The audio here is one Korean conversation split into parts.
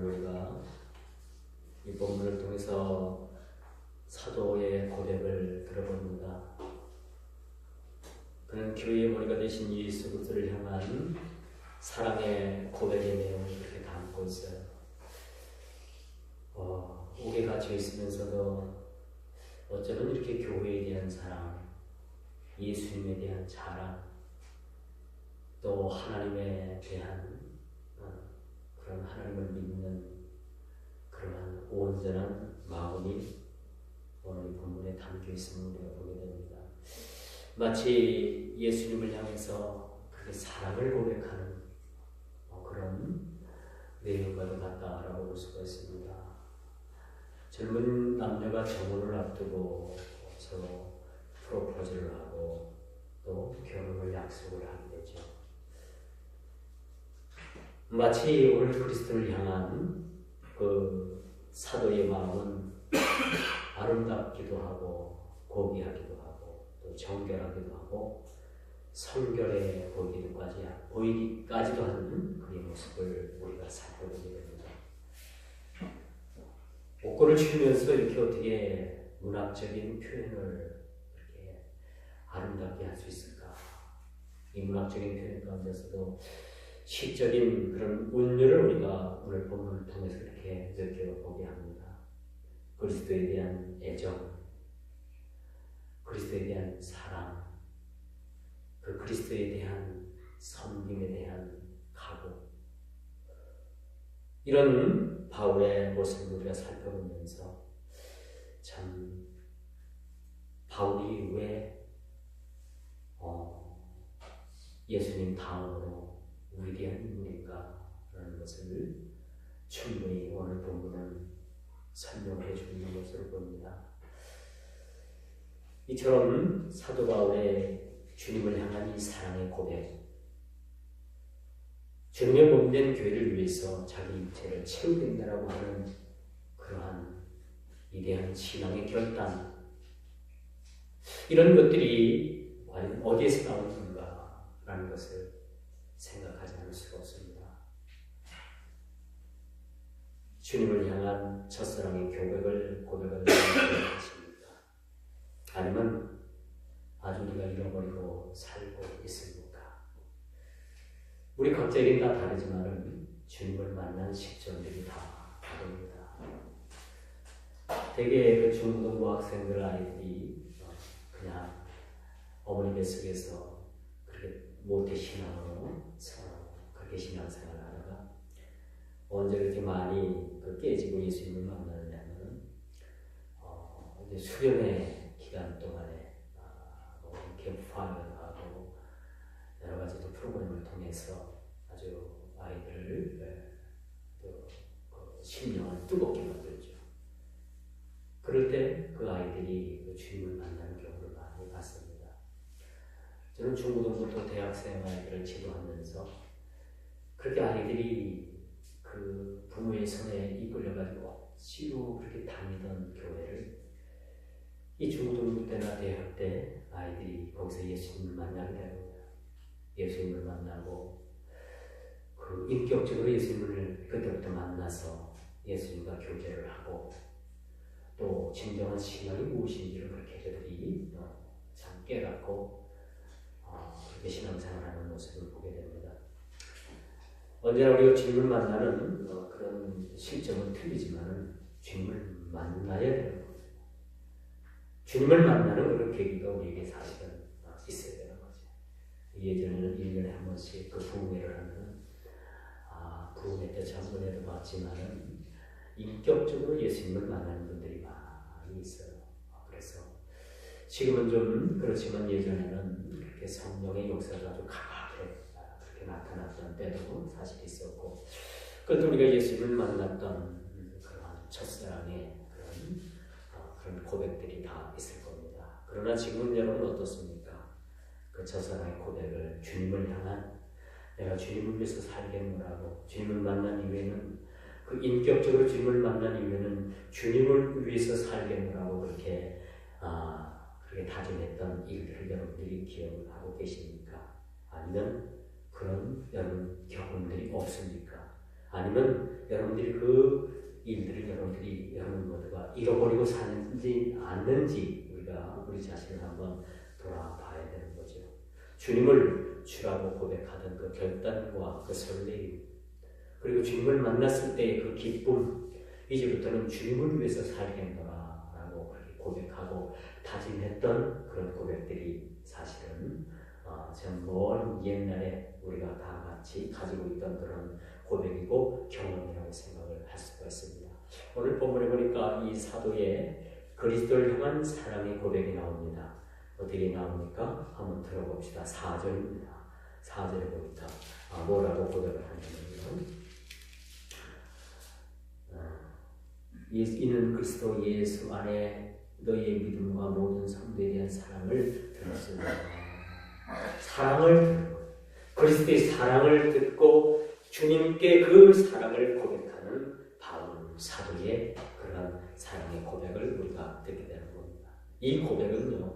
우리가 이 본문을 통해서 사도의 고백을 들어봅니다. 그는 교회의 머리가 되신 예수 그리스도를 향한 사랑의 고백의 내용을 이렇게 담고 있어요. 옥에 갇혀 있으면서도 어쩌면 이렇게 교회에 대한 사랑, 예수님에 대한 자랑, 또 하나님에 대한 그런 하나님을 믿는 그러한 온전한 마음이 오늘 이 본문에 담겨 있음을 우리가 보게 됩니다. 마치 예수님을 향해서 그렇게 사랑을 고백하는 그런 내용과도 같다라고 볼 수가 있습니다. 젊은 남녀가 정혼을 앞두고 서로 프로포즈를 하고 또 결혼을 약속을 하게 되죠. 마치 오늘 그리스도를 향한 그 사도의 마음은 아름답기도 하고 고귀하기도 하고 또 정결하기도 하고 성결해 보이기까지도 하는 그의 모습을 우리가 살펴보게 됩니다. 옷걸을 추면서 이렇게 어떻게 문학적인 표현을 이렇게 아름답게 할 수 있을까? 이 문학적인 표현 가운데서도 시적인 그런 운율을 우리가 오늘 본문을 통해서 이렇게 느껴보게 합니다. 그리스도에 대한 애정, 그리스도에 대한 사랑, 그 그리스도에 대한 섬김에 대한 각오, 이런 바울의 모습을 우리가 살펴보면서 참 바울이 왜 예수님 다음으로 위대한 인물인가 라는 것을 충분히 오늘 본문은 설명해 주는 것으로 봅니다. 이처럼 사도 바울의 주님을 향한 이 사랑의 고백, 주님의 몸된 교회를 위해서 자기 육체를 채우겠다라고 하는 그러한 위대한 신앙의 결단, 이런 것들이 과연 어디에서 나온 건가라는 것을 생각하지 않을 수가 없습니다. 주님을 향한 첫사랑의 고백을 하십니까? 아니면 아주 우리가 잃어버리고 살고 있습니까? 우리 각자에겐 다 다르지만 주님을 만난 시점들이 다 다릅니다. 대개 그 중고등부 학생들 아이들이 그냥 어머니 뱃속에서 그렇게 모태신앙으로 그렇게 신앙생활을 하다가 언제 그렇게 많이 깨지고 예수님을 만나느냐면 이제 수련회 기간 동안에 캠프파이어를 하고 여러 가지 또 프로그램을 통해서 아주 아이들을 또 심령을 뜨겁게 만들죠. 그럴 때 그 아이들이 그 주님을 만나는 경우를 많이 봤습니다. 저는 중고등부터 대학생 아이들을 지도하면서 그렇게 아이들이 그 부모의 손에 이끌려가지고 억지로 그렇게 다니던 교회를 이 중고등부 때나 대학 때 아이들이 거기서 예수님을 만나게 됩니다. 예수님을 만나고 그 인격적으로 예수님을 그때부터 만나서 예수님과 교제를 하고 또 진정한 신앙이 무엇인지를 그렇게 그들이 참 깨닫고 그렇게 신앙생활하는 모습을 보게 됩니다. 언제나 우리가 주님을 만나는 그런 실정은 틀리지만 주님을 만나야 되는 겁니다. 주님을 만나는 그런 계기가 우리에게 사실은 있어야 되는 거죠. 예전에는 1년에 한 번씩 그 부흥회를 하면 부흥회 때 참 은혜도 받지만은 인격적으로 예수님을 만나는 분들이 많이 있어요. 그래서 지금은 좀 그렇지만 예전에는 그렇게 성령의 역사가 아주 강하게 그렇게 나타났던 때도 사실 있었고, 그것도 우리가 예수님을 만났던 그런 첫사랑의 그런 고백들이 다 있을 겁니다. 그러나 지금은 여러분 어떻습니까? 그 첫사랑의 고백을 주님을 향한 내가 주님을 위해서 살겠노라고 주님을 만난 이후에는 그 인격적으로 주님을 만난 이후에는 주님을 위해서 살겠노라고 그렇게 다짐했던 일들을 여러분들이 기억을 하고 계십니까? 아니면 그런 여러분 경험들이 없습니까? 아니면 여러분들이 그 일들을 여러분 모두가 잃어버리고 사는지 않는지 우리 자신을 한번 돌아봐야 되는 거죠. 주님을 주라고 고백하던 그 결단과 그 설레임, 그리고 주님을 만났을 때의 그 기쁨, 이제부터는 주님을 위해서 살겠노라 라고 그렇게 고백하고 다짐했던 그런 고백들이 사실은 참 먼 옛날에 우리가 다 같이 가지고 있던 그런 고백이고 경험이라고 생각을 할 수가 있습니다. 오늘 본문에 보니까 이 사도의 그리스도를 향한 사랑의 고백이 나옵니다. 어떻게 나옵니까? 한번 들어봅시다. 4절입니다. 4절에 보니까 뭐라고 고백을 하냐면요. 이는 그리스도 예수 안에 너희의 믿음과 모든 성도에 대한 사랑을 들었습니다. 사랑을 듣고 그리스도의 사랑을 듣고 주님께 그 사랑을 고백하는 바울 사도의 그런 사랑의 고백을 우리가 듣게 되는 겁니다. 이 고백은요,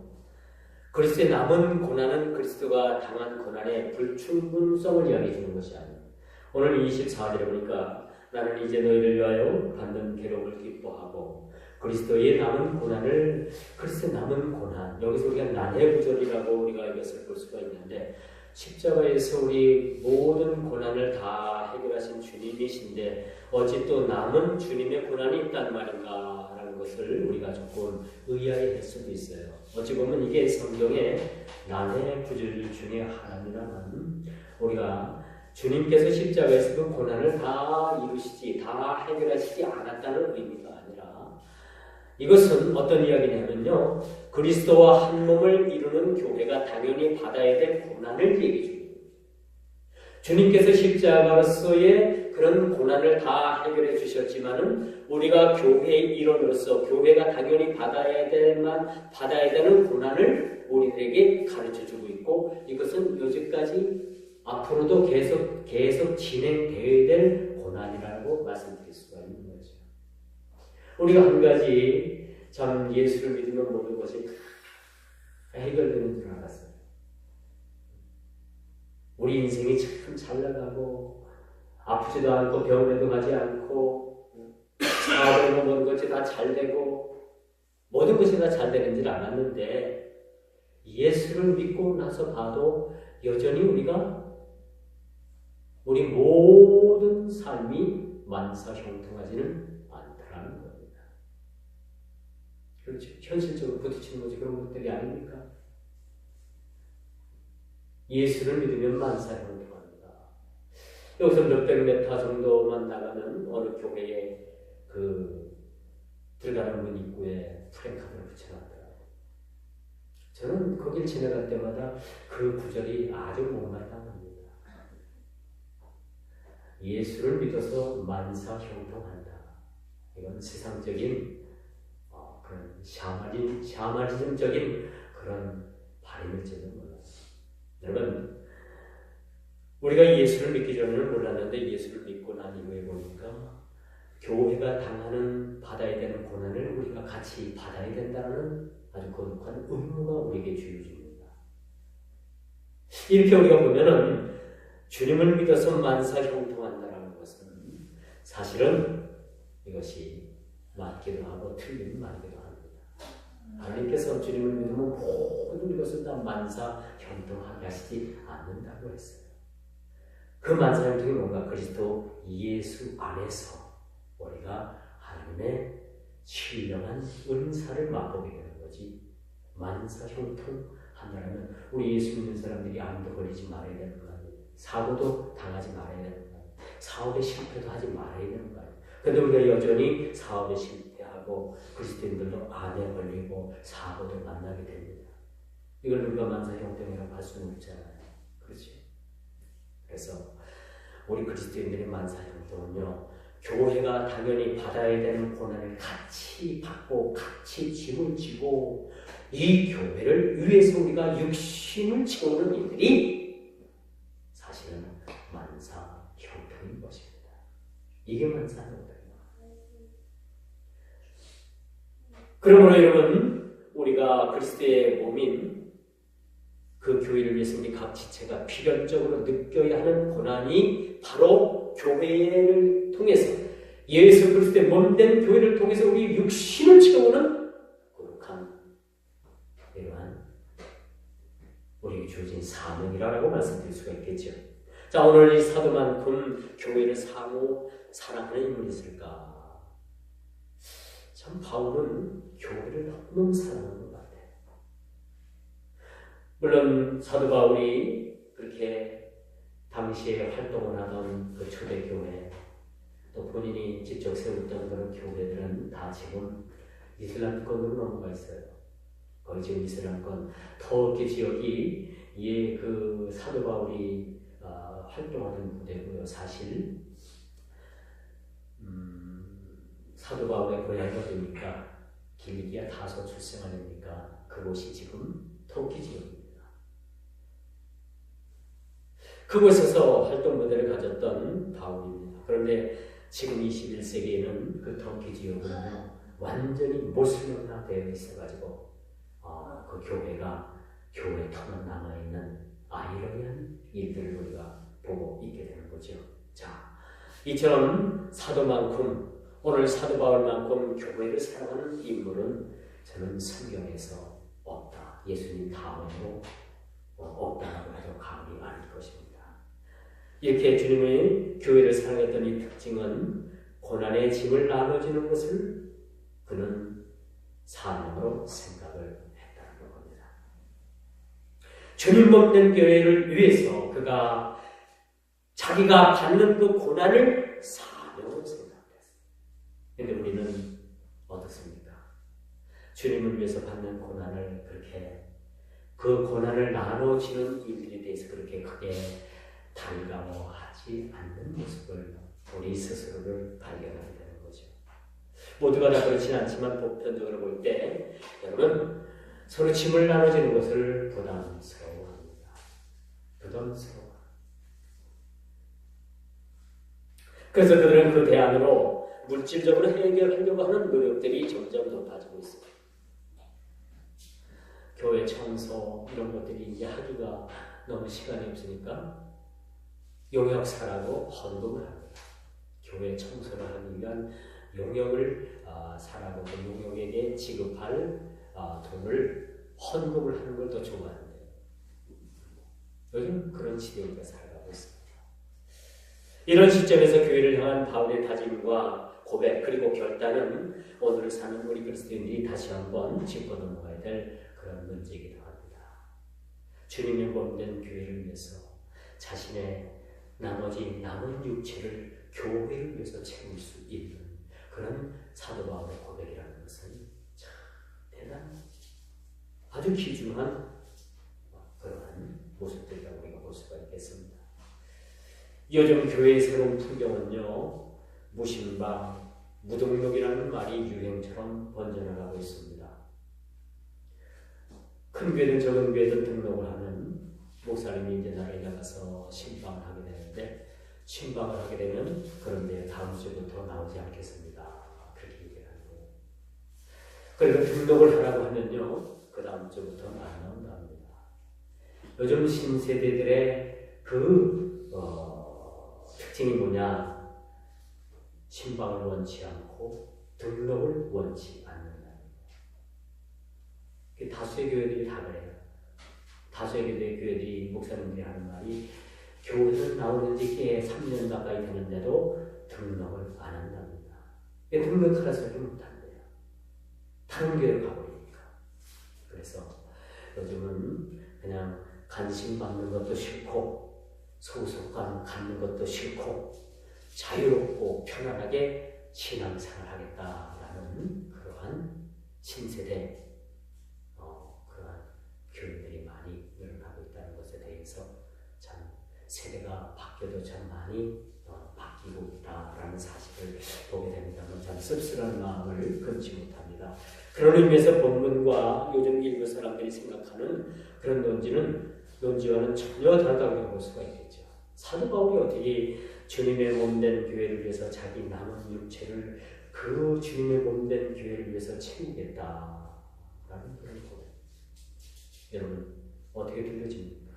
그리스도의 남은 고난은 그리스도가 당한 고난의 불충분성을 이야기해 주는 것이 아닙니다. 오늘 24절에 보니까 나는 이제 너희를 위하여 받는 괴로움을 기뻐하고 그리스도의 남은 고난을, 그리스도의 남은 고난, 여기서 우리가 난해부절이라고 우리가 이것을 볼 수가 있는데, 십자가에서 우리 모든 고난을 다 해결하신 주님이신데 어찌 또 남은 주님의 고난이 있단 말인가 라는 것을 우리가 조금 의아해할 수도 있어요. 어찌 보면 이게 성경의 난해부절 중에 하나라는, 우리가 주님께서 십자가에서 그 고난을 다 이루시지, 다 해결하시지 않았다는 의미가 아니라, 이것은 어떤 이야기냐면요, 그리스도와 한 몸을 이루는 교회가 당연히 받아야 될 고난을 얘기해 줍니다. 주님께서 십자가로서의 그런 고난을 다 해결해 주셨지만은 우리가 교회의 일원으로서 교회가 당연히 받아야 되는 고난을 우리들에게 가르쳐 주고 있고, 이것은 요즘까지 앞으로도 계속 진행되어야 될 고난이라고 말씀드릴 수가 있는 거죠. 우리가 한 가지 참 예수를 믿으면 모든 것이 해결되는 줄 알았어요. 우리 인생이 참 잘 나가고 아프지도 않고 병원에도 가지 않고 사업에도 모든 것이 다 잘 되고 모든 것이 다 잘 되는 줄 알았는데, 예수를 믿고 나서 봐도 여전히 우리 모든 삶이 만사형통하지는 않다라는 겁니다. 그렇죠. 현실적으로 부딪히는 것이 그런 것들이 아닙니까? 예수를 믿으면 만사형통합니다. 여기서 몇백 메타 정도만 나가면 어느 교회에 들어가는 문 입구에 프랭카드를 붙여놨더라고요. 저는 거길 지나갈 때마다 그 구절이 아주 못마땅합니다. 예수를 믿어서 만사형통한다. 이건 세상적인 그런 샤머니즘적인 그런 발음일지는 몰라요. 여러분, 우리가 예수를 믿기 전에는 몰랐는데 예수를 믿고 난 이후에 보니까 교회가 받아야 되는 고난을 우리가 같이 받아야 된다는 아주 거룩한 의무가 우리에게 주어집니다. 이렇게 우리가 보면은 주님을 믿어서 만사형통한다는 것은 사실은 이것이 맞기도 하고 틀린 말이기도 합니다. 하나님께서 주님을 믿으면 모든 것을 다 만사형통하게 하시지 않는다고 했어요. 그 만사형통이 뭔가? 그리스도 예수 안에서 우리가 하나님의 신령한 은사를 맛보게 되는 거지. 만사형통한다면 우리 예수 믿는 사람들이 암도 걸리지 말아야 되는 거 아니에요. 사고도 당하지 말아야 되는 거 아니에요. 사업에 실패도 하지 말아야 되는 거 아니에요. 그런데 우리가 여전히 사업에 실패하고 그리스도인들도 암에 걸리고 사고도 만나게 됩니다. 이걸 우리가 만사형통이라고 할 수는 없잖아요. 그렇지? 그래서 우리 그리스도인들의 만사형통은요, 교회가 당연히 받아야 되는 고난을 같이 받고 같이 짐을 지고 이 교회를 위해서 우리가 육신을 채우는 일들이 사실은 만사형통인 것입니다. 이게 만사형통입니다. 그러므로 여러분, 우리가 그리스도의 몸인 그 교회를 위해서 우리 각 지체가 필연적으로 느껴야 하는 고난이 바로 교회를 통해서 예수 그리스도의 몸된 교회를 통해서 우리 육신을 채우는 거룩한 이러한 우리에게 주어진 사명이라고 말씀드릴 수가 있겠죠. 자, 오늘 이 사도만큼 교회를 사모 사랑하는 인물이 있을까? 참 바울은 교회를 너무 사랑하는 것 같아요. 물론 사도 바울이 그렇게 당시에 활동을 하던 그 초대교회, 또 본인이 직접 세웠던 그런 교회들은 다 지금 이슬람권으로 넘어가 있어요. 거의 지금 이슬람권 터키 지역이 그 사도 바울이 활동하는 부대고요. 사실 사도 바울의 고향이 어디입니까? 길리기아 다소 출생 아닙니까? 그곳이 지금 터키 지역입니다. 그곳에서 활동 무대를 가졌던 바울입니다. 그런데 지금 21세기에는 그 터키 지역은 완전히 모슬림화되어 있어가지고 그 교회 터만 남아있는 아이러니한 일들을 우리가 보고 있게 되는 거죠. 자, 이처럼 사도만큼, 오늘 사도 바울만큼 교회를 사랑하는 인물은 저는 성경에서 없다. 예수님 다음으로 없다라고 해도 과언이 아닐 것입니다. 이렇게 주님의 교회를 사랑했던 이 특징은 고난의 짐을 나눠주는 것을 그는 사명으로 생각을 했다는 겁니다. 주님 먹는 교회를 위해서 그가 자기가 받는 그 고난을 사명으로 생각했어요. 그런데 우리는 어떻습니까? 주님을 위해서 받는 고난을 그렇게 그 고난을 나눠지는 일들에 대해서 그렇게 크게 달가워하지 않는 모습을 우리 스스로를 발견하게 되는 거죠. 모두가 다 그렇진 않지만 보편적으로 볼 때 여러분 서로 짐을 나눠주는 것을 부담스러워합니다. 부담스러워. 그래서 그들은 그 대안으로 물질적으로 해결하려고 하는 노력들이 점점 높아지고 있습니다. 교회 청소 이런 것들이 이제 하기가 너무 시간이 없으니까 용역사라고 헌금을 합니다. 교회 청소를 하기 위한 용역을 사라고 그 용역에게 지급할 돈을 헌금을 하는 걸 더 좋아하는데요. 요즘 그런 시대에 우리가 살아가고 있습니다. 이런 시점에서 교회를 향한 바울의 다짐과 고백 그리고 결단은 오늘을 사는 우리 그리스도인들이 다시 한번 짚고 넘어가야 될 그런 문제이기도 합니다. 주님의 몸된 교회를 위해서 자신의 나머지 남은 육체를 교회를 위해서 채울 수 있는 그런 사도 바울의 고백이라는 것은 참 대단한 아주 귀중한 그러한 모습들이라고 우리가 볼 수가 있겠습니다. 요즘 교회의 새로운 풍경은요, 무신방, 무등록이라는 말이 유행처럼 번져나가고 있습니다. 큰 교회든 적은 교회든 등록을 하면 목사님이 이제 나라에 나가서 신방을 하게 되는데, 신방을 하게 되면 그런데 다음 주부터 나오지 않겠습니다. 그렇게 얘기하는 거예요. 그리고 등록을 하라고 하면요, 그 다음 주부터는 안 나온다 합니다. 요즘 신세대들의 특징이 뭐냐? 신방을 원치 않고 등록을 원치 않는다. 다수의 교회들이 다 그래요. 다수의 교회들이 목사님들이 하는 말이 교회는 나오는 지 꽤 3년 가까이 되는데도 등록을 안 한답니다. 등록하라 소리 못한대요. 다른 교회로 가버리니까. 그래서 요즘은 그냥 관심 받는 것도 싫고 소속감 갖는 것도 싫고 자유롭고 편안하게 신앙생활 하겠다라는 그러한 신세대 그러한 교인들이 많이 늘어나고 있다는 것에 대해서 참 세대가 바뀌어도 참 많이 바뀌고 있다라는 사실을 보게 됩니다만 참 씁쓸한 마음을 금치 못합니다. 그런 의미에서 본문과 요즘 일부 사람들이 생각하는 그런 논지와는 전혀 다르다고 볼 수가 있겠죠. 사도 바울이 어떻게 주님의 몸된 교회를 위해서 자기 남은 육체를 그 주님의 몸된 교회를 위해서 채우겠다라는 그런 고백. 여러분 어떻게 들려집니까?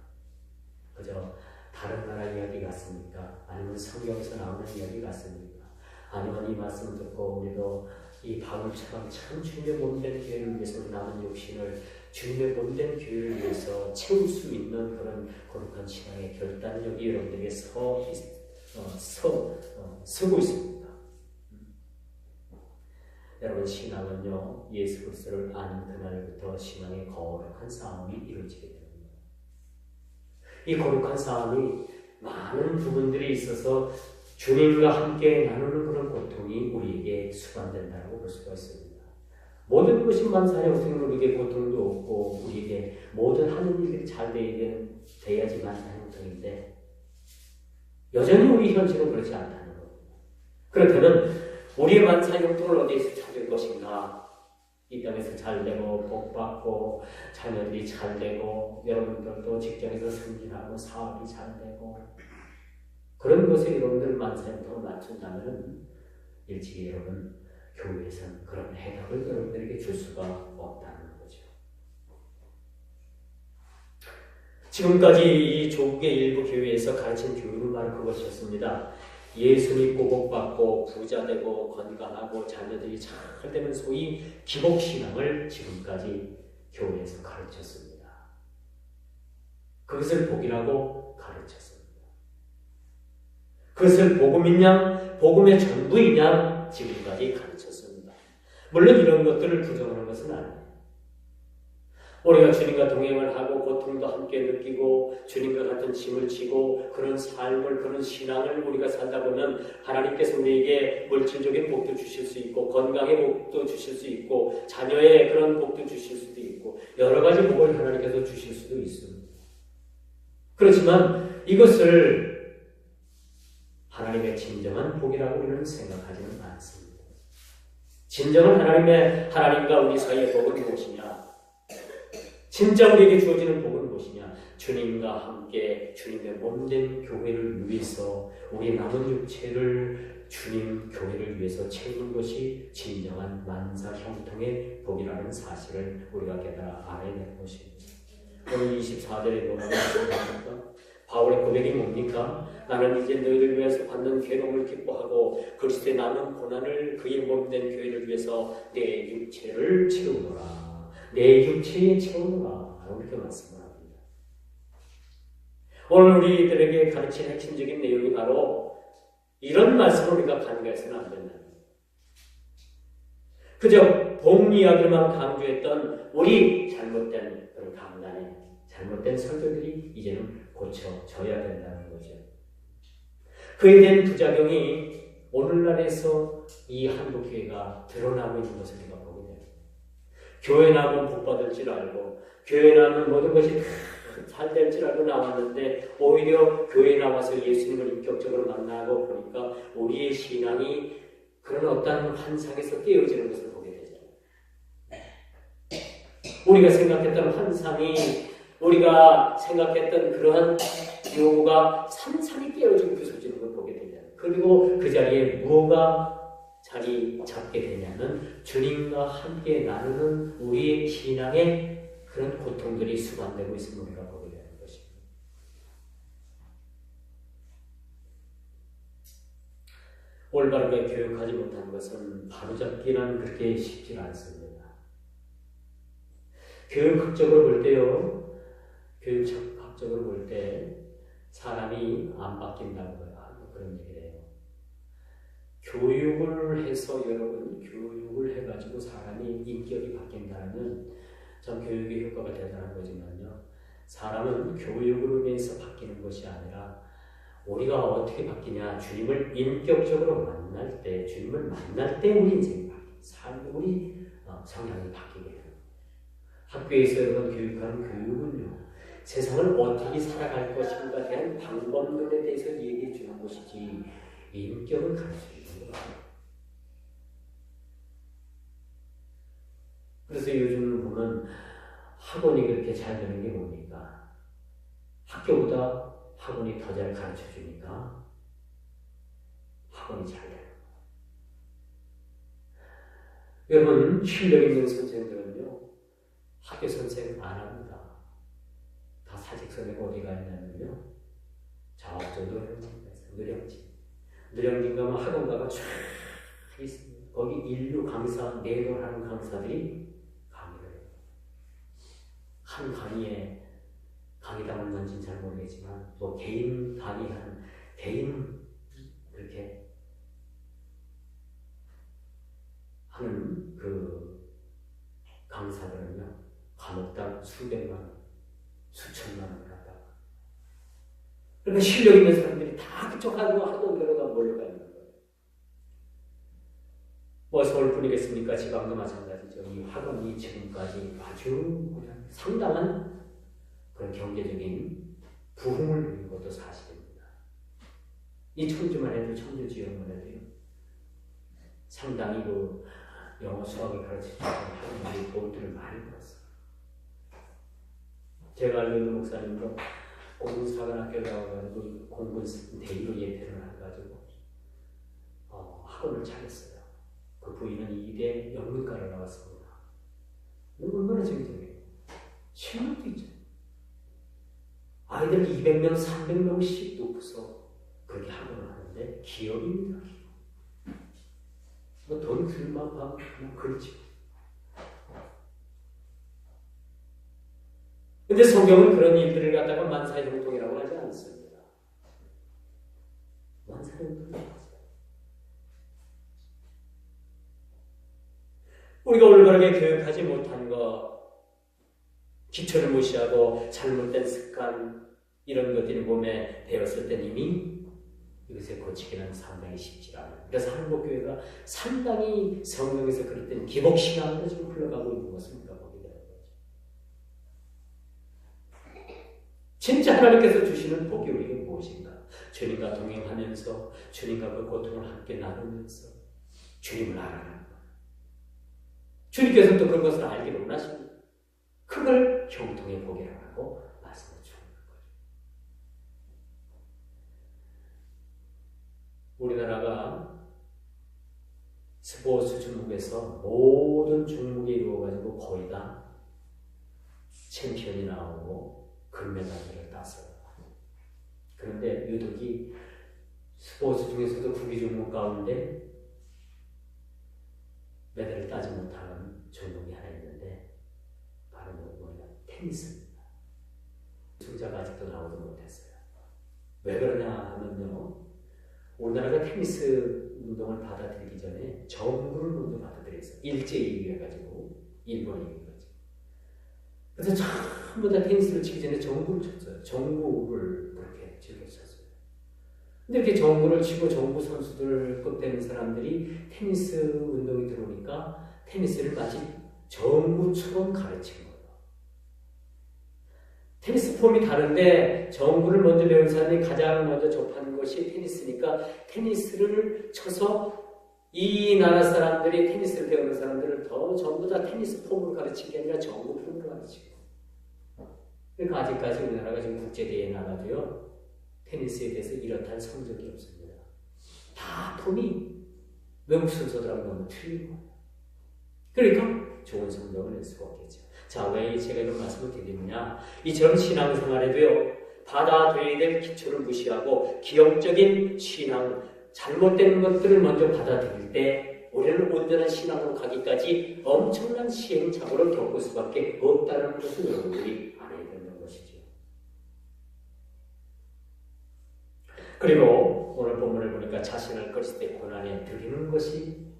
그저 다른 나라 이야기 같습니까? 아니면 성경에서 나오는 이야기 같습니까? 아니면 이 말씀 듣고 우리도 이 바울처럼 참 주님의 몸된 교회를 위해서 남은 욕심을 주님의 몸된 교회를 위해서 채울 수 있는 그런 거룩한 신앙의 결단력이 여러분들에게 서고 있습니다. 여러분, 신앙은요, 예수 그리스도를 아는 그날부터 신앙의 거룩한 싸움이 이루어지게 됩니다. 이 거룩한 싸움이 많은 부분들이 있어서 주님과 함께 나누는 그런 고통이 우리에게 수반된다고 볼 수가 있습니다. 모든 것이 만사에 어떻게 우리에게 고통도 없고 우리에게 모든 하는 일들이 잘 돼야지만 하는 고통인데 여전히 우리 현실은 그렇지 않다는 겁니다. 그렇다면 우리의 만사의 고통을 어디에서 찾을 것인가? 이 땅에서 잘 되고 복받고 자녀들이 잘 되고 여러분들도 직장에서 승진하고 사업이 잘 되고 그런 것에 여러분들 만사형통을 맞춘다면 일찍이 여러분 교회에서는 그런 해답을 여러분들에게 줄 수가 없다는 거죠. 지금까지 이 조국의 일부 교회에서 가르친 교육은 바로 그것이었습니다. 예수 믿고 복받고 부자 되고 건강하고 자녀들이 잘 되면 소위 기복신앙을 지금까지 교회에서 가르쳤습니다. 그것을 복이라고 가르쳤습니다. 그것을 복음이냐 복음의 전부이냐 지금까지 가르쳤습니다. 물론 이런 것들을 부정하는 것은 아니에요. 우리가 주님과 동행을 하고 고통도 함께 느끼고 주님과 같은 짐을 지고 그런 삶을 그런 신앙을 우리가 살다 보면 하나님께서 우리에게 물질적인 복도 주실 수 있고 건강의 복도 주실 수 있고 자녀의 그런 복도 주실 수도 있고 여러 가지 복을 하나님께서 주실 수도 있습니다. 그렇지만 이것을 하나님의 진정한 복이라고 우리는 생각하지는 않습니다. 진정한 하나님과 우리 사이의 복은 무엇이냐? 진짜 우리에게 주어지는 복은 무엇이냐? 주님과 함께 주님의 몸된 교회를 위해서 우리 남은 육체를 주님 교회를 위해서 채우는 것이 진정한 만사 형통의 복이라는 사실을 우리가 깨달아 알아야 될 것입니다. 오늘 24절에 뭐라고 말씀합니까? 바울의 고백이 뭡니까? 나는 이제 너희를 위해서 받는 괴로움을 기뻐하고 그리스도의 남은 고난을 그의 몸된 교회를 위해서 내 육체를 채우노라. 내 육체에 채우노라. 이렇게 말씀을 합니다. 오늘 우리들에게 가르친 핵심적인 내용이 바로 이런 말씀을 우리가 간과해서는 안 된다. 그저 복 이야기만 강조했던 우리 잘못된 그런 강단에 잘못된 설교들이 이제는 고쳐져야 된다는 거죠. 그에 대한 부작용이 오늘날에서 이 한국교회가 드러나고 있는 것을 우리가 보게 됩니다. 교회 나면 복 받을 줄 알고 교회 나면 모든 것이 잘 될 줄 알고 나왔는데 오히려 교회 나와서 예수님을 인격적으로 만나고 보니까 우리의 신앙이 그런 어떤 환상에서 깨어지는 것을 보게 되잖아요. 우리가 생각했던 환상이 우리가 생각했던 그러한 요구가 산산이 깨어지고 부서지는 걸 보게 되잖아요. 그리고 그 자리에 무엇가 자리 잡게 되냐면 주님과 함께 나누는 우리의 신앙의 그런 고통들이 수반되고 있음을 우리가 보게 되는 것입니다. 올바르게 교육하지 못한 것은 바로잡기란 그렇게 쉽지 않습니다. 교육학적으로 볼 때요. 교육학적으로 볼 때 사람이 안 바뀐다고 그런 얘기를 해요. 교육을 해서 여러분 교육을 해가지고 사람이 인격이 바뀐다면 전 교육의 효과가 대단한 거지만요. 사람은 교육으로 인해서 바뀌는 것이 아니라 우리가 어떻게 바뀌냐? 주님을 인격적으로 만날 때, 주님을 만날 때 우리 인생이 바뀌고 우리 성향이 바뀌게 돼요. 학교에서 여러분 교육하는 교육은요. 세상을 어떻게 살아갈 것인가에 대한 방법론에 대해서 얘기해 주는 것이지 인격을 가르쳐주는 거예요. 그래서 요즘 보면 학원이 그렇게 잘 되는 게 뭡니까? 학교보다 학원이 더 잘 가르쳐주니까 학원이 잘 돼요. 여러분 실력 있는 선생들은요 학교 선생 안 합니다. 다 사직서내고 어디 가 있냐면요 저쪽도 누령진. 누령진 가면 학원가가 쫙 있습니다. 거기 인류 강사, 내도하는 강사들이 강의를 해요. 한 강의에 강의당 얼마인지는 잘 모르겠지만 뭐 개인 강의하는 개인 그렇게 하는 그 강사들은요 과목당 수백만 원, 수천만 원 갖다가 그러니까 실력 있는 사람들이 다 그쪽 학원 들어가 몰려가 있는 거예요. 뭐 서울뿐이겠습니까? 지방도 마찬가지죠. 이 학원이 지금까지 아주 그냥 상당한 그런 경제적인 부흥을 누린 것도 사실입니다. 이 청주만 해도 청주 지역만 해도요. 상당히 그 영어 수학을 가르치는 학원들이 돈들을 많이 벌었어요. 제가 알고 있는 목사님도 공군사관학교를 나와가지고 공군 대위로 예편을 해가지고 학원을 차렸어요. 그 부인은 2대 영문과를 나왔습니다. 얼마나 정정해요. 실력도 있죠. 아이들 200명, 300명씩 놓고서 그렇게 학원을 하는데 기업입니다. 뭐 돈 들만 하고 뭐 그렇지. 근데 성경은 그런 일들을 갖다가 만사형통이라고 하지 않습니다. 만사형통이 맞아요. 우리가 올바르게 교육하지 못한 것, 기초를 무시하고 잘못된 습관 이런 것들이 몸에 배웠을 때 이미 이것에 고치기는 상당히 쉽지 않아요. 그래서 한국교회가 상당히 성경에서 그랬던 기복신앙으로 지금 흘러가고 있는 것을 우리가 보게 되는 거죠. 진짜 하나님께서 주시는 복이 우리에게 무엇인가? 주님과 동행하면서 주님과 그 고통을 함께 나누면서 주님을 알아가는 것. 주님께서 또 그것을 알기를 원하십니다. 그걸 형통의 복이라고 말씀을 주는 거죠. 우리나라가 스포츠 종목에서 모든 종목이 이루어가지고 거의 다 챔피언이 나오고 금메달을 땄어요. 그런데 유독이 스포츠 중에서도 구기 종목 가운데 메달을 따지 못하는 종목이 하나 있는데 바로 뭐냐? 테니스입니다. 우승자가 아직도 나오지 못했어요. 왜 그러냐 하면요. 우리나라가 테니스 운동을 받아들이기 전에 정구를 먼저 받아들였어요. 일제히 해가지고 일본이 이거지. 그래서 전부 다 테니스를 치기 전에 정구를 쳤어요. 정구를 그렇게 즐겨 쳤어요. 근데 이렇게 정구를 치고 정구 선수들급 되는 사람들이 테니스 운동이 들어오니까 테니스를 마치 정구처럼 가르친 거예요. 테니스 폼이 다른데 정구를 먼저 배운 사람이 가장 먼저 접하는 것이 테니스니까 테니스를 쳐서 이 나라 사람들이 테니스를 배우는 사람들을 더 전부 다 테니스 폼으로 가르치는 게 아니라 정구 폼으로 가르치고. 그러니까 아직까지 우리나라가 지금 국제대회에 나가도요. 테니스에 대해서 이렇다는 성적이 없습니다. 다 폼이 외국 선수들하고 너무 틀린 거예요. 그러니까 좋은 성적을 낼 수가 없겠죠. 자, 왜 제가 이런 말씀을 드리느냐? 이처럼 신앙생활에도요, 받아들여야 될 기초를 무시하고 기형적인 신앙, 잘못된 것들을 먼저 받아들일 때 우리는 온전한 신앙으로 가기까지 엄청난 시행착오를 겪을 수밖에 없다는 것을 여러분들이 알아야 된다는 것이죠. 그리고 오늘 본문을 보니까 자신을 그리스도의 고난에 드리는 것이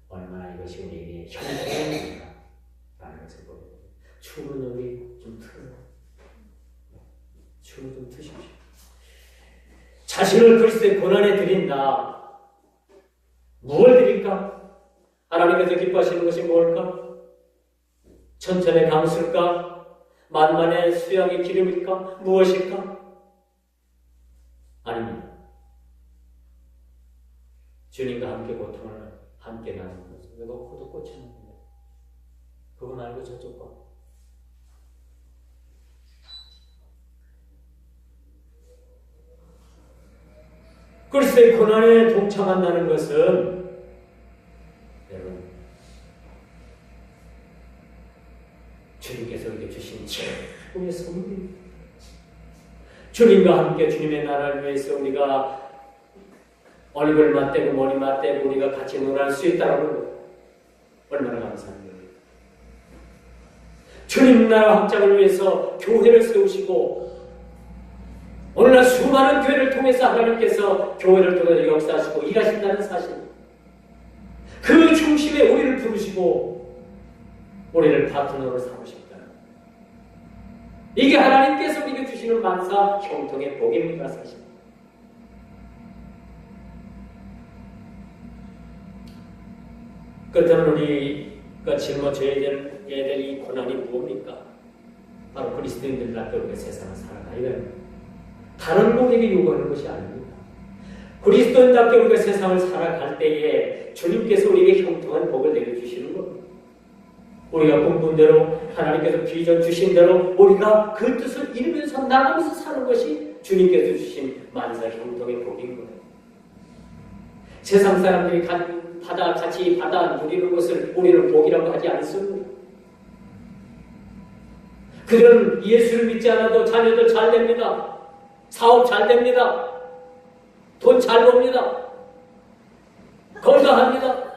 얼마나 이것이 우리에게 형통합니까? 라는 것을 보게 됩니다. 춤은 여기 좀 틀어요. 춤을 좀 트십시오. 자신을 그리스도의 고난에 드린다. 무엇을 드릴까? 하나님께서 기뻐하시는 것이 뭘까? 천천의 강술까? 만만의 수양의 기름일까? 무엇일까? 아닙니다. 주님과 함께 고통을 함께 나누는 거죠. 왜 거기도 꽂히는 거예요? 그거 말고 저쪽 봐. 그리스도의 고난에 동참한다는 것은 여러분 주님께서 우리에게 주신 최고의 선물입니다. 주님과 함께 주님의 나라를 위해서 우리가 얼굴 맞대고 머리 맞대고 우리가 같이 놀아날 수 있다는 것 얼마나 감사한 일입니다. 주님 나라 확장을 위해서 교회를 세우시고 오늘날 수많은 교회를 통해서 하나님께서 교회를 통해서 역사하시고 일하신다는 사실, 그 중심에 우리를 부르시고 우리를 파트너로 삼으셨다. 이게 하나님께서 우리에게 주시는 만사 형통의 복입니다. 사실 그렇다면 우리가 짊어져야 될 이 고난이 무엇입니까? 바로 그리스도인들답게 우리가 세상을 살아가야 됩니다. 다른 우리에게 요구하는 것이 아닙니다. 그리스도인답게 우리가 세상을 살아갈 때에 주님께서 우리에게 형통한 복을 내려주시는 겁니다. 우리가 꿈꾼 대로 하나님께서 비전 주신 대로 우리가 그 뜻을 이루면서 나가면서 사는 것이 주님께서 주신 만사 형통의 복인 거예요. 세상 사람들이 같이 받아 누리는 것을 우리는 복이라고 하지 않습니다. 그들은 예수를 믿지 않아도 자녀들 잘 됩니다. 사업 잘 됩니다. 돈 잘 법니다. 건강합니다.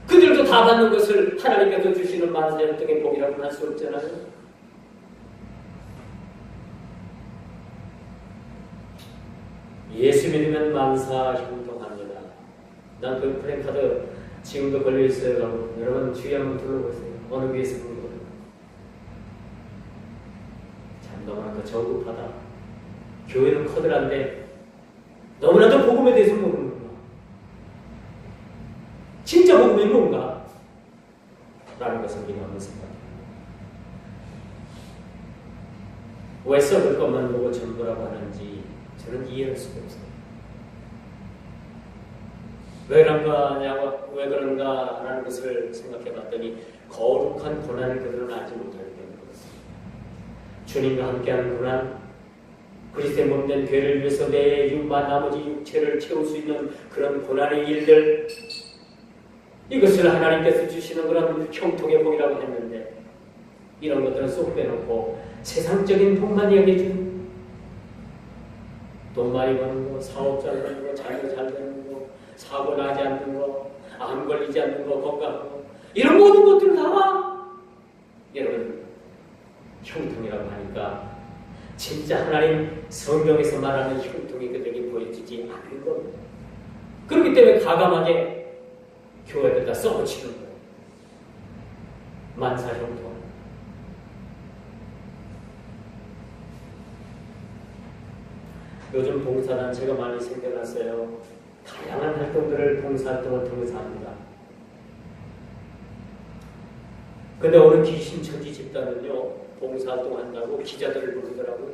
그들도 다 받는 것을 하나님께서 주시는 만사 형통의 복이라고 할 수 없잖아요. 예수 믿으면 만사 형통합니다. 난 그 플래카드 지금도 걸려있어요. 여러분 주위 한번 둘러보세요. 어느 교회에서 보는 거예요. 참 너무나도 저급하다. 교회는 커다란데 너무나도 복음에 대해서 모르는 거야. 진짜 복음이 뭔가? 라는 것을 우리가 한번 생각해요. 왜 썩을 것만 보고 전부라고 하는지 저는 이해할 수가 없어요. 왜 그런가 하는 것을 생각해 봤더니 거룩한 고난을 그들은 알지 못하기 때문이었습니다. 주님과 함께하는 고난, 그리스도의 몸된 교회를 위해서 내 나머지 육체를 채울 수 있는 그런 고난의 일들, 이것을 하나님께서 주시는 그런 형통의 복이라고 했는데 이런 것들은 쏙 빼놓고 세상적인 복만 이야기해 주는, 돈 많이 버는 거, 사업 잘 되는 거, 자녀 잘 되는 거, 사고 나지 않는 거, 암 걸리지 않는 거, 건강한 거, 이런 모든 것들을 다 여러분 형통이라고 하니까 진짜 하나님 성경에서 말하는 형통이 그들에게 보여지지 않는 겁니다. 그렇기 때문에 가감하게 교회를 다 썩어치는 거예요. 만사 형통. 요즘 봉사단체가 많이 생겨났어요. 다양한 활동들을 봉사활동을 통해서 합니다. 근데 어느 귀신천지 집단은요, 봉사활동 한다고 기자들을 부르더라고요.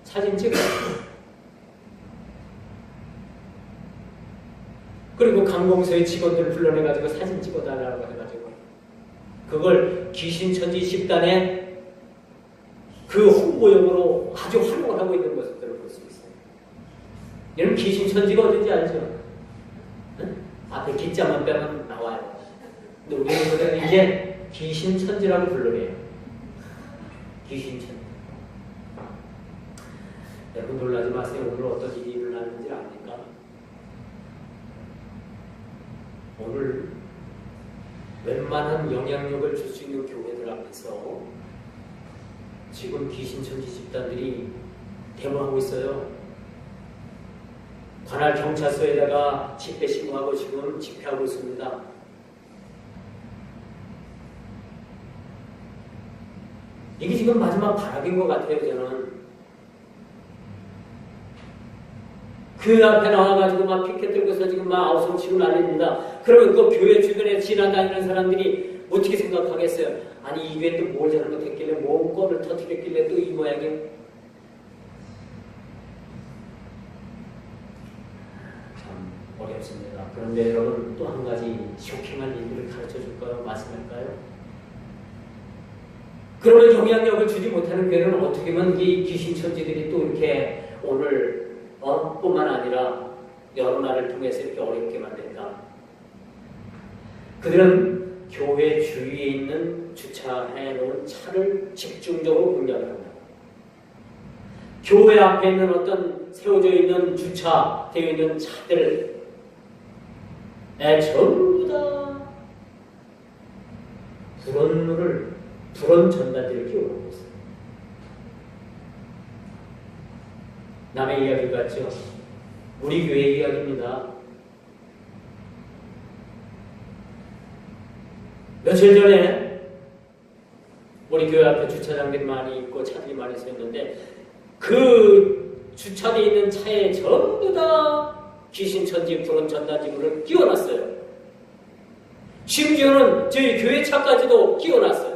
사진 찍어요. 그리고 관공서의 직원들 불러내가지고 사진 찍어달라고 해가지고 그걸 귀신천지 집단의 그 홍보용으로 아주 활용을 하고 있는 모습들을 볼 수 있어요. 여러분 귀신천지가 어딘지 알죠? 응? 앞에 기자만 빼면 나와요. 근데 우리는 이제 귀신천지라고 불러내요. 귀신천지. 여러분 놀라지 마세요. 오늘 어떤 일이 일어났는지 압니까? 오늘 웬만한 영향력을 줄 수 있는 교회들 앞에서 지금 귀신천지 집단들이 데모하고 있어요. 관할 경찰서에다가 집회 신고하고 지금 집회하고 있습니다. 이게 지금 마지막 발악인 것 같아요. 저는 그 앞에 나와가지고 막 피켓 들고서 지금 막 아우성 치고 난립니다. 그러면 그 교회 주변에 지나다니는 사람들이 어떻게 생각하겠어요? 아니 이 교회 또 뭘 잘못했길래 뭔 껌을 터뜨렸길래 또 이 모양이. 참 어렵습니다. 그런데 여러분 또 한 가지 쇼킹한 일들을 가르쳐 줄까요? 말씀할까요? 그러면 영향력을 주지 못하는 교회는 어떻게 하면 이 귀신천지들이 또 이렇게 오늘 뿐만 아니라 여러 날을 통해서 이렇게 어렵게 만든다. 그들은 교회 주위에 있는 주차해 놓은 차를 집중적으로 공략을 합니다. 교회 앞에 있는 어떤 세워져 있는 주차되어 있는 차들에 전부 다 불온 전단지를 끼워놓고 있어요. 남의 이야기 같죠? 우리 교회 이야기입니다. 며칠 전에 우리 교회 앞에 주차장들이 많이 있고 차들이 많이 서 있는데 그 주차되어 있는 차에 전부 다 귀신천지 불온 전단지물을 끼워놨어요. 심지어는 저희 교회 차까지도 끼워놨어요.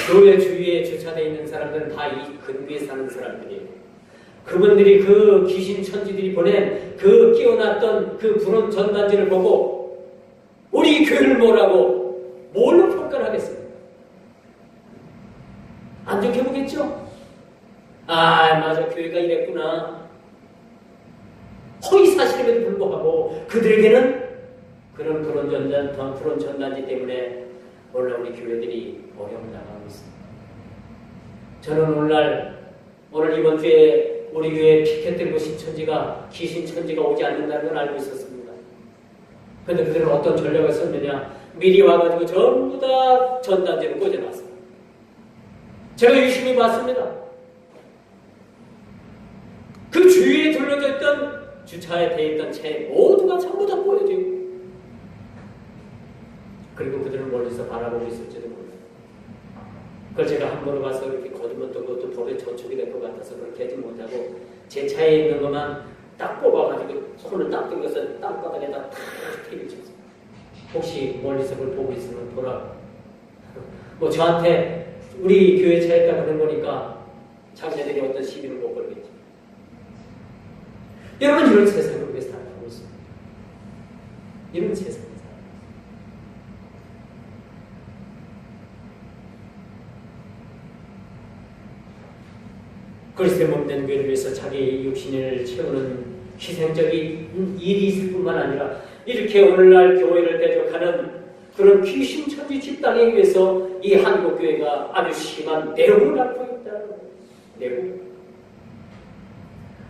교회 주위에 주차되어 있는 사람들은 다 이 근교에 사는 사람들이에요. 그분들이 그 귀신천지들이 보낸 그 끼워놨던 그 불온 전단지를 보고 우리 교회를 뭐라고 뭘로 평가를 하겠습니까? 안 좋게 보겠죠? 아, 맞아, 교회가 이랬구나. 허위 사실임에도 불구하고 그들에게는 그런 불온 전단지 때문에 오늘 우리 교회들이 어려움을 당하고 있습니다. 저는 오늘 이번 주에 우리 교회에 피켓들고 귀신천지가 오지 않는다는 걸 알고 있었습니다. 그런데 그들은 어떤 전략을 썼느냐? 미리 와가지고 전부 다 전단지를 꽂아놨습니다. 제가 유심히 봤습니다. 그 주위에 둘러져 있던 주차에 돼 있던 채 모두가 전부 다 보여지고, 그리고 그들은 멀리서 바라보고 있을지도 몰라요. 그걸 제가 함부로 가서 이렇게 거두면 또 그것도 법에 저촉이 될 것 같아서 그렇게 하지 못하고 제 차에 있는 것만 딱 뽑아가지고 손을 딱 들고서 땅바닥에다 탁 테이블 쳤어요. 혹시 멀리서 그걸 보고 있으면 보라고. 뭐 저한테 우리 교회 차에 딱 그런 거니까 자기네들이 어떤 시비를 못 걸겠지. 여러분, 이런 세상을 우리가 살아가고 있습니다. 이런 세상. 그리스도의 몸된 교회를 위해서 자기 육신을 채우는 희생적인 일이 있을 뿐만 아니라 이렇게 오늘날 교회를 대적하는 그런 귀신천지 집단에 의해서 이 한국교회가 아주 심한 내용을 앓고 있다는 거예요. 내용.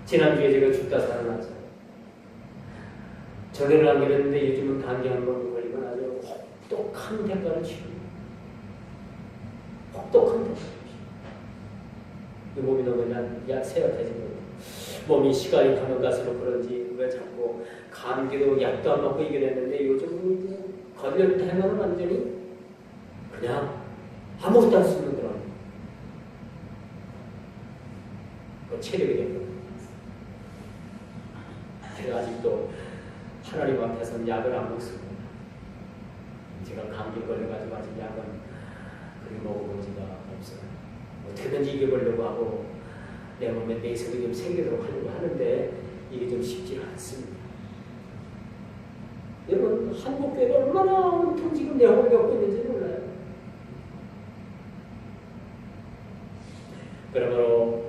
지난주에 제가 죽다 살아났잖아요. 전에는 안 그랬는데 요즘은 감기 한 번 걸리면 아주 혹독한 대가를 치릅니다. 혹독한 대가. 몸이 너무 세약해진 거예요. 몸이 시간이 가면 갈수록 그런지 왜 자꾸 감기도 약도 안 먹고 이겨냈는데 요즘은 걸렸다 해면 완전히 그냥 아무것도 할 수 있는 그런 그 체력이 된 거예요. 제가 아직도 하나님 앞에서는 약을 안 먹습니다. 제가 감기 걸려가지고 아직 약은 그렇게 먹어본 지가 없어요. 어떻게든지 이겨보려고 하고 내 몸에 내성이 좀 생기도록 하려고 하는데 이게 좀 쉽지 않습니다. 여러분, 한국교회가 얼마나 온통 지금 내용을 겪고 있는지 몰라요. 그러므로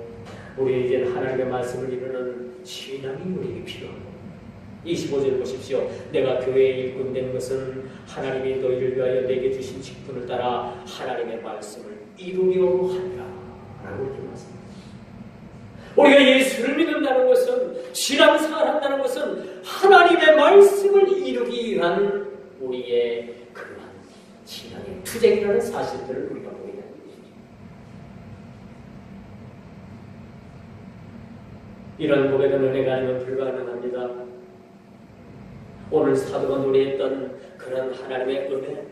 우리 이제 하나님의 말씀을 이루는 신앙이 우리에게 필요합니다. 25절 보십시오. 내가 교회에 일꾼된 것은 하나님이 너희를 위하여 내게 주신 직분을 따라 하나님의 말씀을 이루려 하리라 라고 이렇게 말씀합니다. 우리가 예수를 믿는다는 것은, 신앙생활 한다는 것은 하나님의 말씀을 이루기 위한 우리의 그러한 신앙의 투쟁이라는 사실들을 우리가 보게 되는 것이죠. 이런 고백은 은혜가 아니면 불가능합니다. 오늘 사도가 노래했던 그런 하나님의 은혜,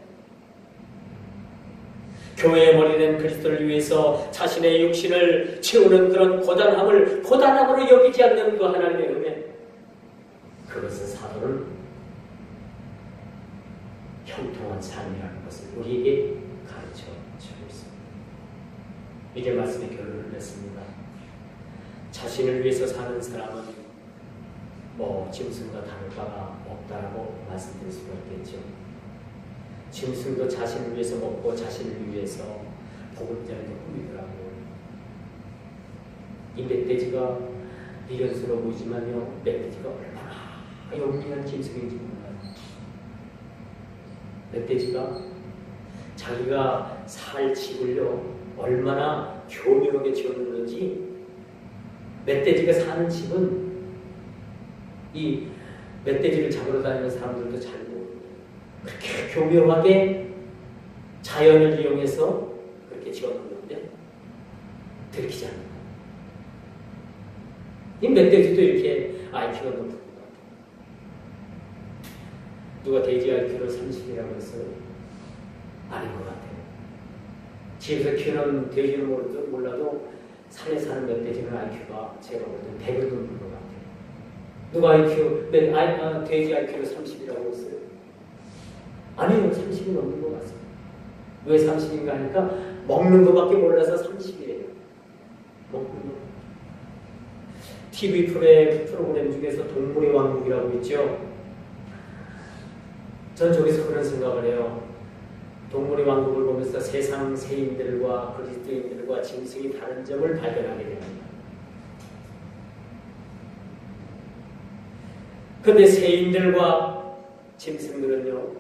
교회의 머리된 그리스도를 위해서 자신의 육신을 채우는 그런 고단함으로 여기지 않는 그 하나님의 은혜, 그것은 사도는 형통한 삶이라는 것을 우리에게 가르쳐주고 있습니다. 이제 말씀의 결론을 냈습니다. 자신을 위해서 사는 사람은 짐승과 다를 바가 없다라고 말씀드릴 수가 있겠죠. 짐승도 자신을 위해서 먹고 자신을 위해서 보금자리를 꾸미더라고요. 이 멧돼지가 미련스러워 보이지만요, 멧돼지가 얼마나 영리한 짐승인지 몰라요. 멧돼지가 자기가 살 집을요 얼마나 교묘하게 지어놓는지, 멧돼지가 사는 집은 이 멧돼지를 잡으러 다니는 사람들도 잘 모릅니다. 그렇게 교묘하게 자연을 이용해서 그렇게 지어놓는데 들키지 않는다. 이 멧돼지도 이렇게 IQ가 높은 것 같아요. 누가 돼지 IQ를 30이라고 했어요? 아닌 것 같아요. 집에서 키우는 돼지는 몰라도 산에 사는 멧돼지는 IQ가 제가 볼 때는 100을 넘는 것 같아요. 누가 돼지 IQ를 30이라고 했어요? 아니요, 30이 넘는 것 같습니다. 왜 30인가 하니까 먹는 것밖에 몰라서 30이에요. 먹는 거. TV 프로그램 중에서 동물의 왕국이라고 있죠. 전 저기서 그런 생각을 해요. 동물의 왕국을 보면서 세상 세인들과 그리스도인들과 짐승이 다른 점을 발견하게 됩니다. 그런데 세인들과 짐승들은요,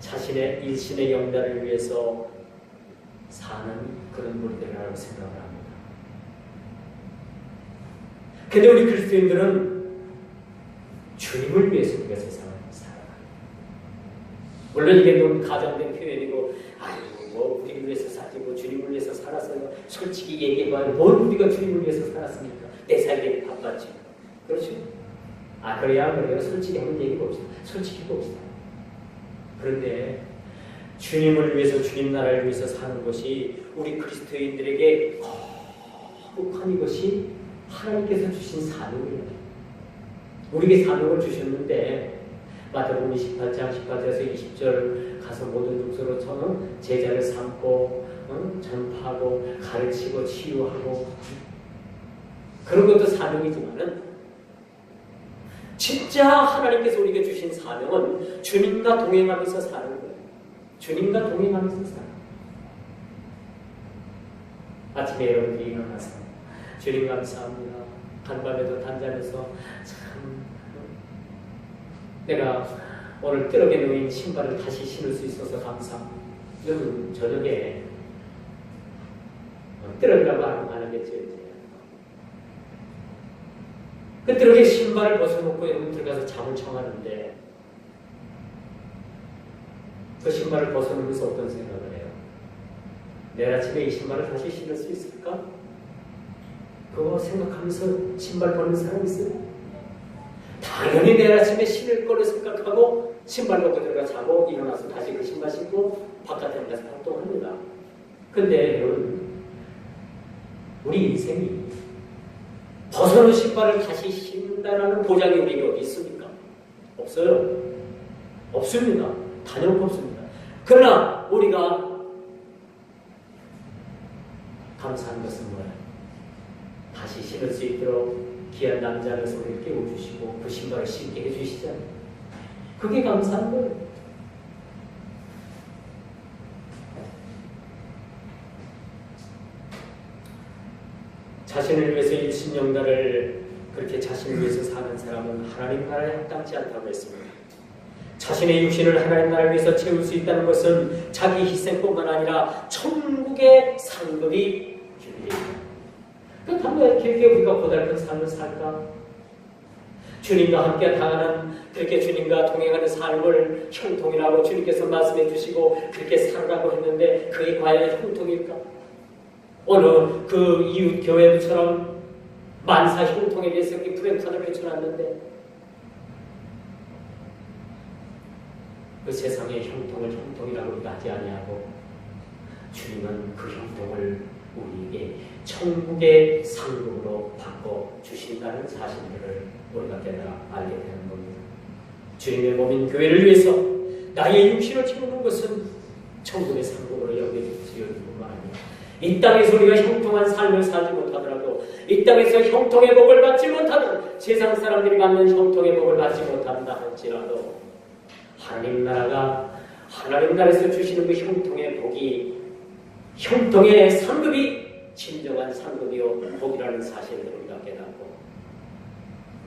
자신의 일신의 영달을 위해서 사는 그런 무리들이라고 생각을 합니다. 그런데 우리 그리스도인들은 주님을 위해서 우리가 세상을 살아가요. 물론 이게 너무 가장된 표현이고, 아이고 뭐 우리를 위해서 살지 뭐 주님을 위해서 살았어요. 솔직히 얘기해봐요. 뭘 우리가 주님을 위해서 살았습니까? 내 살기 바빴지. 그렇죠? 그래야 그래요. 솔직히 한번 얘기해 봅시다. 솔직히 봅시다. 그런데 주님을 위해서, 주님 나라를 위해서 사는 것이 우리 그리스도인들에게 거룩한 이것이 하나님께서 주신 사명이에요. 우리에게 사명을 주셨는데 마태복음 28장 18절에서 20절 가서 모든 족속으로 제자를 삼고 전파하고 가르치고 치유하고, 그런 것도 사명이지만은 진짜 하나님께서 우리에게 주신 사명은 주님과 동행하면서 사는 거예요. 주님과 동행하면서 사는 거예요. 아침에 여러분들이 일어나서 주님 감사합니다. 간밤에도 단잠에서 참 내가 오늘 뜰어게 놓인 신발을 다시 신을 수 있어서 감사합니다. 여러분 저녁에 뜰어기라고 안 하겠죠. 그 뜰어게 신발을 벗어놓고 여러분 들어가서 잠을 청하는데 그 신발을 벗어놓으면서 어떤 생각을 해요? 내일 아침에 이 신발을 다시 신을 수 있을까? 그거 생각하면서 신발 벗는 사람 있어요? 당연히 내일 아침에 신을 거를 생각하고 신발 벗고 들어가 자고 일어나서 다시 그 신발 신고 바깥에 나가서 활동합니다. 근데 여러분, 우리 인생이 벗어놓은 신발을 다시 신는다는 보장이 우리에게 어디 있습니까? 없어요. 없습니다. 단연코 없습니다. 그러나 우리가 감사한 것은 뭐예요? 다시 신을 수 있도록 귀한 남자를 우리를 깨워주시고 그 신발을 신게 해주시잖아요. 그게 감사한 거예요. 자신을 위해서 일신영달을 그렇게 자신을 위해서 사는 사람은 하나님 나라에 합당치 않다고 했습니다. 자신의 육신을 하나님 나라를 위해서 채울 수 있다는 것은 자기 희생뿐만 아니라 천국의 상급이 준비됩니다. 그렇다면 왜 이렇게 우리가 고달픈 삶을 살까? 주님과 함께 당하는, 그렇게 주님과 동행하는 삶을 형통이라고 주님께서 말씀해 주시고 그렇게 살라고 했는데 그게 과연 형통일까? 오늘 그 이웃 교회처럼 만사 형통에 대해서 프랭카드를 외쳐놨는데 그 세상의 형통을 형통이라고 하지 아니하고 주님은 그 형통을 우리에게 천국의 상급으로 바꿔주신다는 사실들을 우리가 깨달아 알게 되는 겁니다. 주님의 몸인 교회를 위해서 나의 육신을 채우는 것은 천국의 상급으로 여겨지는 뿐만 아니라 이 땅에서 우리가 형통한 삶을 살지 못하더라도, 이 땅에서 형통의 복을 받지 못하더라도, 세상 사람들이 받는 형통의 복을 받지 못한다 할지라도 하나님 나라에서 주시는 그 형통의 복이, 형통의 상급이 진정한 상급이요 복이라는 사실을 우리가 깨닫고,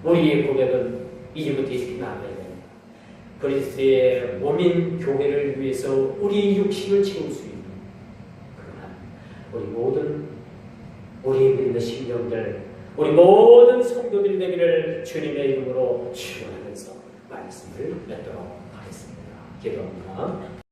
우리의 고백은 이제부터 이렇게 나가야 됩니다. 그리스도의 몸인 교회를 위해서 우리 육신을 채울 수 있는 그러한 우리 모든 우리 믿는 신령들 우리 모든 성도들이 되기를 주님의 이름으로 축원하면서 말씀을 맺도록 하겠습니다. 기도합니다.